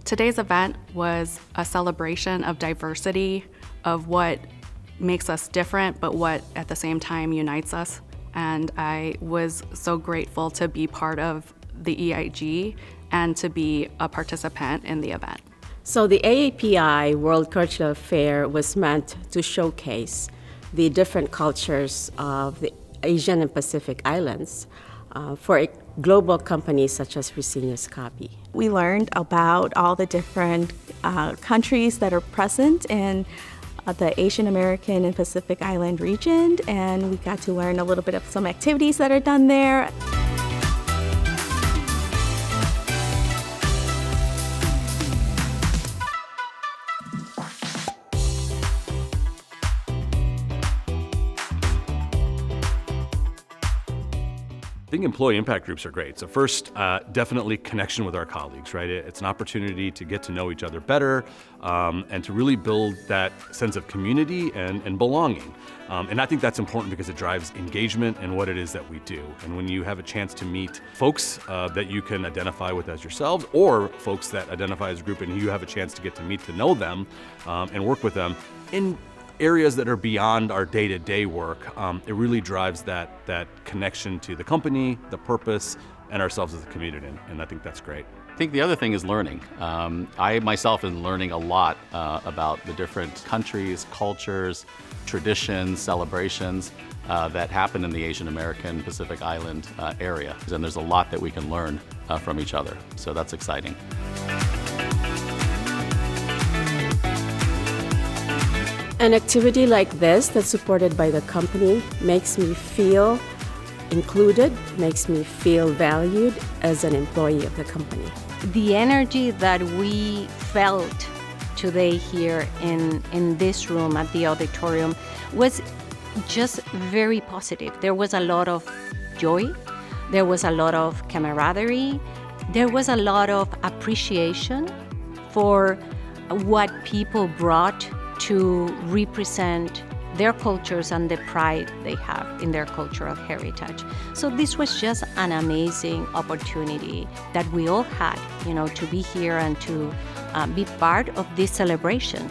Today's event was a celebration of diversity, of what makes us different, but what at the same time unites us. And I was so grateful to be part of the EIG and to be a participant in the event. So the AAPI World Cultural Fair was meant to showcase the different cultures of the Asian and Pacific Islands for global companies such as Fresenius Kabi. We learned about all the different countries that are present in the Asian American and Pacific Island region, and we got to learn a little bit of some activities that are done there. I think employee impact groups are great. So first, definitely connection with our colleagues, right? It's an opportunity to get to know each other better and to really build that sense of community and belonging. And I think that's important because it drives engagement in what it is that we do. And when you have a chance to meet folks that you can identify with as yourselves, or folks that identify as a group and you have a chance to get to meet to know them and work with them in areas that are beyond our day-to-day work, it really drives that connection to the company, the purpose, and ourselves as a community, and I think that's great. I think the other thing is learning. I myself am learning a lot about the different countries, cultures, traditions, celebrations that happen in the Asian American Pacific Island area. And there's a lot that we can learn from each other, so that's exciting. An activity like this that's supported by the company makes me feel included, makes me feel valued as an employee of the company. The energy that we felt today here in this room at the auditorium was just very positive. There was a lot of joy, there was a lot of camaraderie, there was a lot of appreciation for what people brought to represent their cultures and the pride they have in their cultural heritage. So this was just an amazing opportunity that we all had, to be here and to be part of this celebration.